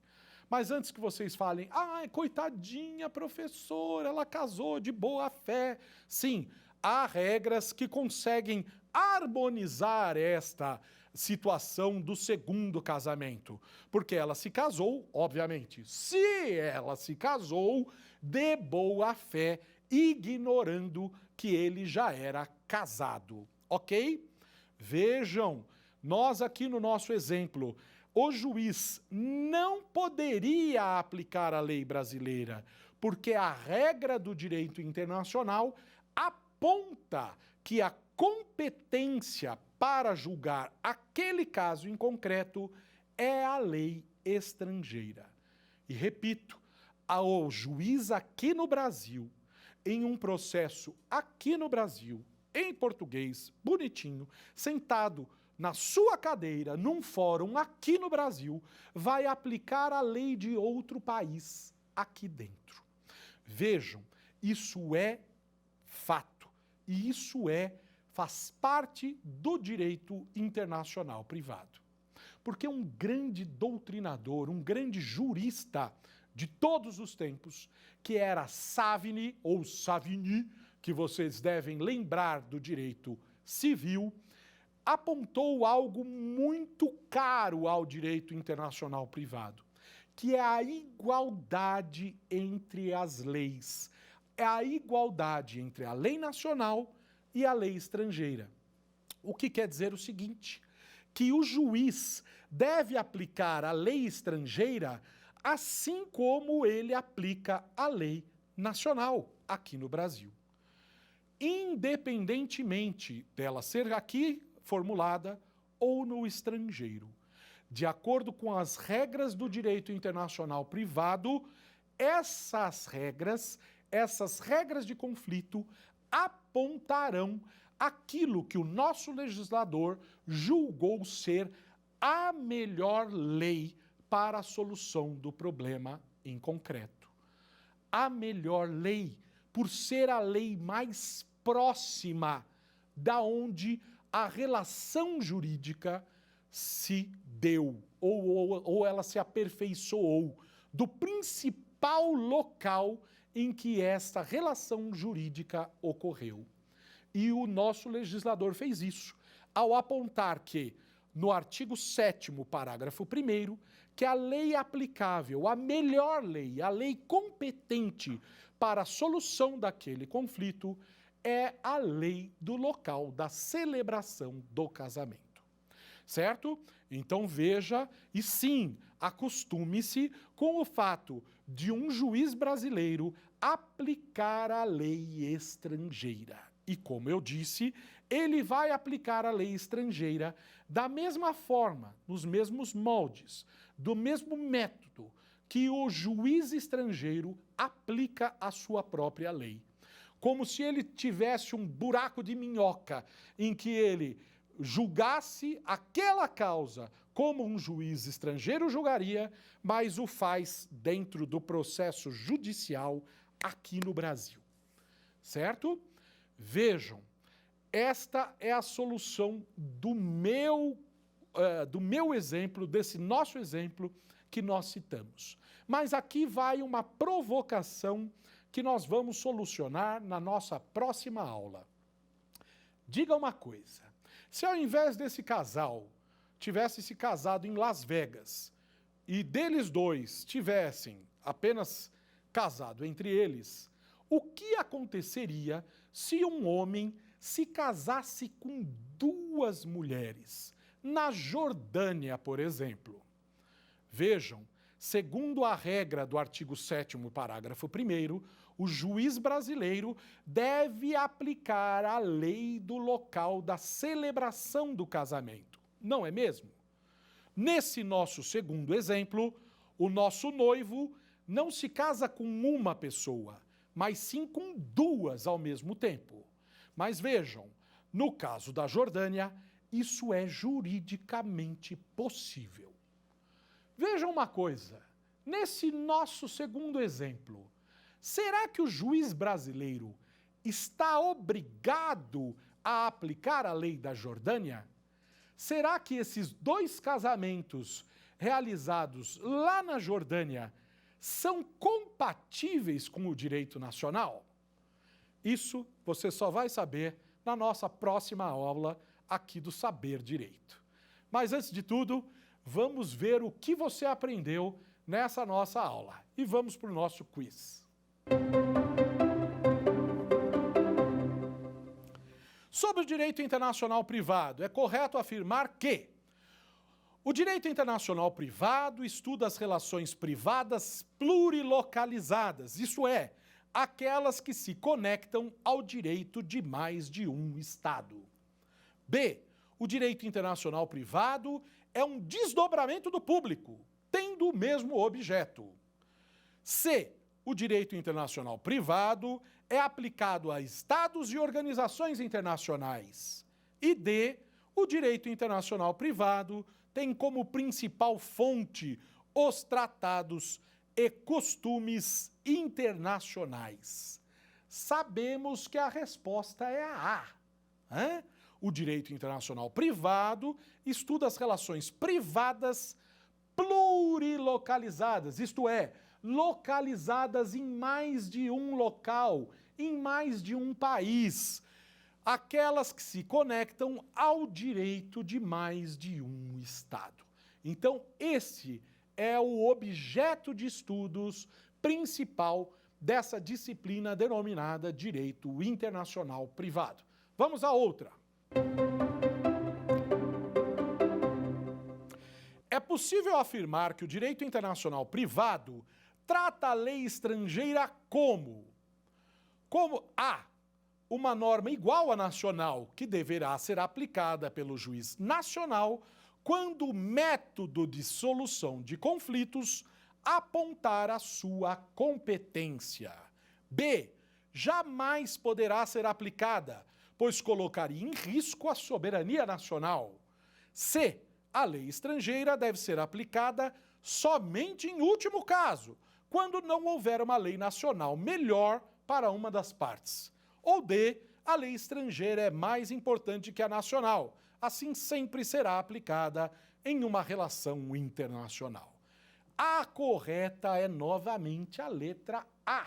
Mas antes que vocês falem, coitadinha professora, ela casou de boa fé. Sim, há regras que conseguem harmonizar esta situação do segundo casamento. Porque ela se casou, obviamente, se ela se casou de boa fé, ignorando que ele já era casado, ok? Vejam, nós aqui no nosso exemplo, o juiz não poderia aplicar a lei brasileira, porque a regra do direito internacional aponta que a competência para julgar aquele caso em concreto é a lei estrangeira. E repito, ao juiz aqui no Brasil, em um processo aqui no Brasil, em português, bonitinho, sentado na sua cadeira, num fórum aqui no Brasil, vai aplicar a lei de outro país aqui dentro. Vejam, isso é fato e isso faz parte do direito internacional privado. Porque um grande doutrinador, um grande jurista de todos os tempos, que era Savigny, ou Savigny, que vocês devem lembrar do direito civil, apontou algo muito caro ao direito internacional privado, que é a igualdade entre as leis. É a igualdade entre a lei nacional e a lei estrangeira. O que quer dizer o seguinte, que o juiz deve aplicar a lei estrangeira assim como ele aplica a lei nacional aqui no Brasil. Independentemente dela ser aqui formulada ou no estrangeiro. De acordo com as regras do direito internacional privado, essas regras de conflito apontarão aquilo que o nosso legislador julgou ser a melhor lei para a solução do problema em concreto. A melhor lei, por ser a lei mais próxima da onde a relação jurídica se deu, ou ela se aperfeiçoou, do principal local em que esta relação jurídica ocorreu. E o nosso legislador fez isso, ao apontar que, no artigo 7º, parágrafo 1º, que a lei aplicável, a melhor lei, a lei competente para a solução daquele conflito é a lei do local da celebração do casamento. Certo? Então veja, e sim, acostume-se com o fato de um juiz brasileiro aplicar a lei estrangeira. E como eu disse, ele vai aplicar a lei estrangeira da mesma forma, nos mesmos moldes, do mesmo método que o juiz estrangeiro aplica a sua própria lei. Como se ele tivesse um buraco de minhoca em que ele julgasse aquela causa como um juiz estrangeiro julgaria, mas o faz dentro do processo judicial aqui no Brasil. Certo? Vejam, esta é a solução do meu exemplo, desse nosso exemplo que nós citamos. Mas aqui vai uma provocação que nós vamos solucionar na nossa próxima aula. Diga uma coisa, se ao invés desse casal tivesse se casado em Las Vegas e deles dois tivessem apenas casado entre eles, o que aconteceria se um homem se casasse com duas mulheres, na Jordânia, por exemplo? Vejam, segundo a regra do artigo 7º, parágrafo 1º, o juiz brasileiro deve aplicar a lei do local da celebração do casamento. Não é mesmo? Nesse nosso segundo exemplo, o nosso noivo não se casa com uma pessoa, mas sim com duas ao mesmo tempo. Mas vejam, no caso da Jordânia, isso é juridicamente possível. Vejam uma coisa, nesse nosso segundo exemplo, será que o juiz brasileiro está obrigado a aplicar a lei da Jordânia? Será que esses dois casamentos realizados lá na Jordânia são compatíveis com o direito nacional? Isso você só vai saber na nossa próxima aula aqui do Saber Direito. Mas antes de tudo, vamos ver o que você aprendeu nessa nossa aula. E vamos para o nosso quiz. Sobre o direito internacional privado, é correto afirmar que o direito internacional privado estuda as relações privadas plurilocalizadas, isso é, aquelas que se conectam ao direito de mais de um Estado. B. O direito internacional privado é um desdobramento do público, tendo o mesmo objeto. C. O direito internacional privado é aplicado a estados e organizações internacionais. E D. O direito internacional privado tem como principal fonte os tratados e costumes internacionais. Sabemos que a resposta é a A. O direito internacional privado estuda as relações privadas plurilocalizadas, isto é, localizadas em mais de um local, em mais de um país, aquelas que se conectam ao direito de mais de um Estado. Então, esse é o objeto de estudos principal dessa disciplina denominada Direito Internacional Privado. Vamos à outra. É possível afirmar que o direito internacional privado trata a lei estrangeira como A. Uma norma igual à nacional que deverá ser aplicada pelo juiz nacional quando o método de solução de conflitos apontar a sua competência. B. Jamais poderá ser aplicada, pois colocaria em risco a soberania nacional. C. A lei estrangeira deve ser aplicada somente em último caso, quando não houver uma lei nacional melhor para uma das partes. Ou D. A lei estrangeira é mais importante que a nacional, assim sempre será aplicada em uma relação internacional. A correta é novamente a letra A.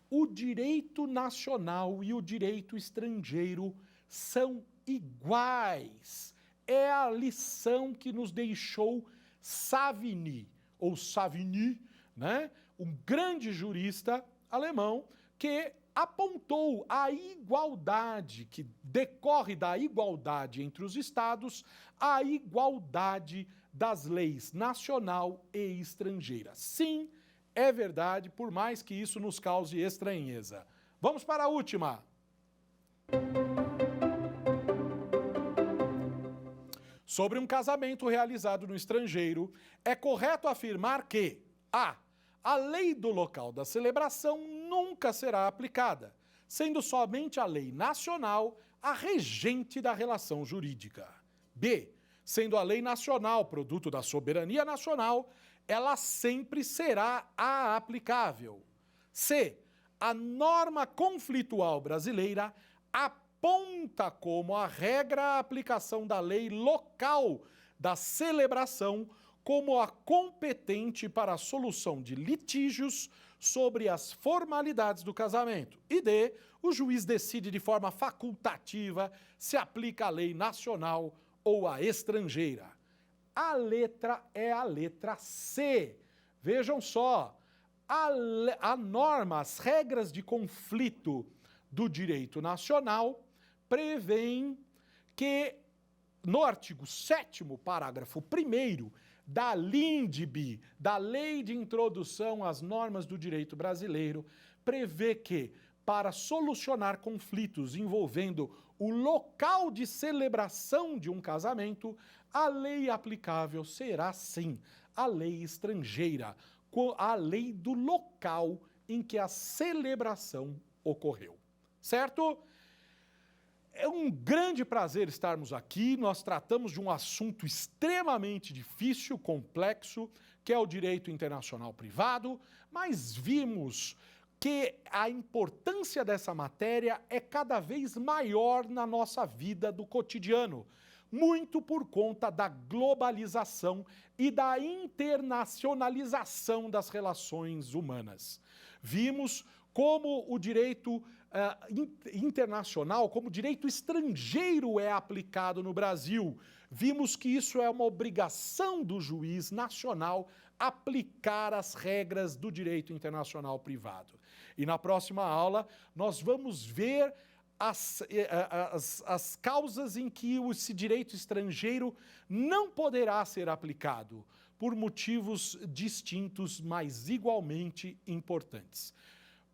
O direito nacional e o direito estrangeiro são iguais. É a lição que nos deixou Savigny, ou Savigny, né? Um grande jurista alemão que apontou a igualdade, que decorre da igualdade entre os estados, a igualdade das leis nacional e estrangeira. Sim, é verdade, por mais que isso nos cause estranheza. Vamos para a última. Sobre um casamento realizado no estrangeiro, é correto afirmar que a lei do local da celebração nunca será aplicada, sendo somente a lei nacional a regente da relação jurídica. B. Sendo a lei nacional produto da soberania nacional, ela sempre será a aplicável. C. A norma conflitual brasileira aponta como a regra a aplicação da lei local da celebração como a competente para a solução de litígios sobre as formalidades do casamento. E D. O juiz decide de forma facultativa se aplica a lei nacional ou a estrangeira. A letra é a letra C. Vejam só, a norma, as regras de conflito do direito nacional prevêem que, no artigo 7º, parágrafo 1º, da LINDB, da Lei de Introdução às Normas do Direito Brasileiro, prevê que, para solucionar conflitos envolvendo o local de celebração de um casamento, a lei aplicável será, sim, a lei estrangeira, a lei do local em que a celebração ocorreu. Certo? É um grande prazer estarmos aqui. Nós tratamos de um assunto extremamente difícil, complexo, que é o direito internacional privado, mas vimos que a importância dessa matéria é cada vez maior na nossa vida do cotidiano, muito por conta da globalização e da internacionalização das relações humanas. Vimos como o direito internacional, como o direito estrangeiro é aplicado no Brasil. Vimos que isso é uma obrigação do juiz nacional aplicar as regras do direito internacional privado. E na próxima aula nós vamos ver as causas em que esse direito estrangeiro não poderá ser aplicado, por motivos distintos, mas igualmente importantes.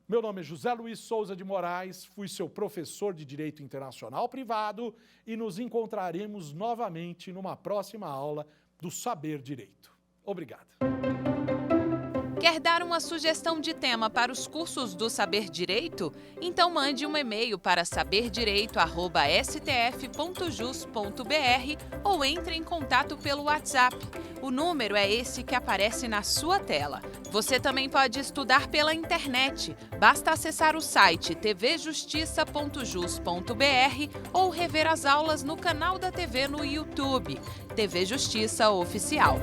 Meu nome é José Luiz Souza de Moraes, fui seu professor de Direito Internacional Privado e nos encontraremos novamente numa próxima aula do Saber Direito. Obrigado. Quer dar uma sugestão de tema para os cursos do Saber Direito? Então mande um e-mail para saberdireito@stf.jus.br ou entre em contato pelo WhatsApp. O número é esse que aparece na sua tela. Você também pode estudar pela internet. Basta acessar o site tvjustiça.jus.br ou rever as aulas no canal da TV no YouTube, TV Justiça Oficial.